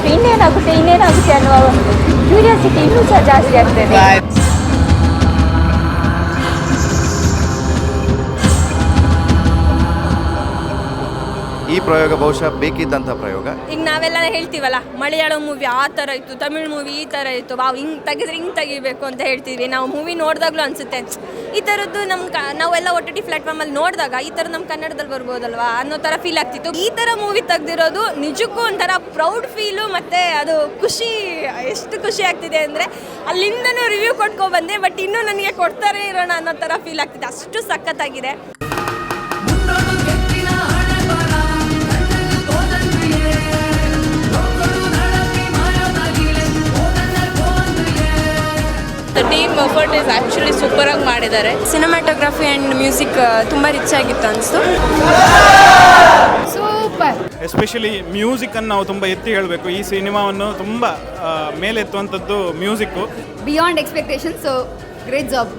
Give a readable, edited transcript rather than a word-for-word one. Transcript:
Next ಇನ್ನೇನಾಗುತ್ತೆ ಅನ್ನುವ curiosity ಇನ್ನೂ ಸಹ ಜಾಸ್ತಿ ಆಗ್ತದೆ. ಈ ಪ್ರಯೋಗ ಬಹುಶಃ ಬೇಕಿದ್ದಂಥ ಪ್ರಯೋಗ. ಈಗ ನಾವೆಲ್ಲ ಹೇಳ್ತೀವಲ್ಲ, ಮಲಯಾಳಂ ಮೂವಿ ಆ ಥರ ಇತ್ತು, ತಮಿಳ್ ಮೂವಿ ಈ ಥರ ಇತ್ತು, ವಾವ್ ಹಿಂಗೆ ತೆಗೆದ್ರೆ ಹಿಂಗೆ ತೆಗಿಬೇಕು ಅಂತ ಹೇಳ್ತೀವಿ. ನಾವು ಮೂವಿ ನೋಡಿದಾಗಲೂ ಅನಿಸುತ್ತೆ ಈ ಥರದ್ದು ನಾವೆಲ್ಲ OTT ಪ್ಲ್ಯಾಟ್ಫಾರ್ಮಲ್ಲಿ ನೋಡಿದಾಗ ಈ ಥರ ನಮ್ಮ ಕನ್ನಡದಲ್ಲಿ ಬರ್ಬೋದಲ್ವಾ ಅನ್ನೋ ಥರ ಫೀಲ್ ಆಗ್ತಿತ್ತು. ಈ ಥರ ಮೂವಿ ತೆಗ್ದಿರೋದು ನಿಜಕ್ಕೂ ಒಂಥರ ಪ್ರೌಡ್ ಫೀಲು, ಮತ್ತು ಅದು ಖುಷಿ, ಎಷ್ಟು ಖುಷಿ ಆಗ್ತಿದೆ ಅಂದರೆ ಅಲ್ಲಿಂದನೂ ರಿವ್ಯೂ ಕೊಟ್ಕೊಬಂದೆ, ಬಟ್ ಇನ್ನೂ ನನಗೆ ಕೊಡ್ತಾರೆ ಇರೋಣ ಅನ್ನೋ ಥರ ಫೀಲ್ ಆಗ್ತಿದೆ. ಅಷ್ಟು ಸಖತ್ತಾಗಿದೆ. ಟೀಮ್ ಎಫರ್ಟ್ ಇಸ್ ಆ್ಯಕ್ಚುಲಿ ಸೂಪರಾಗಿ ಮಾಡಿದ್ದಾರೆ. ಸಿನಿಮಾಟೋಗ್ರಫಿ ಆ್ಯಂಡ್ ಮ್ಯೂಸಿಕ್ ತುಂಬ ರಿಚ್ ಆಗಿತ್ತು ಅನಿಸ್ತು. ಸೂಪರ್. ಎಸ್ಪೆಷಲಿ ಮ್ಯೂಸಿಕನ್ನು ನಾವು ತುಂಬ ಎತ್ತಿ ಹೇಳಬೇಕು. ಈ ಸಿನಿಮಾವನ್ನು ತುಂಬ ಮೇಲೆತ್ತುವಂಥದ್ದು music. Beyond expectation. So great job.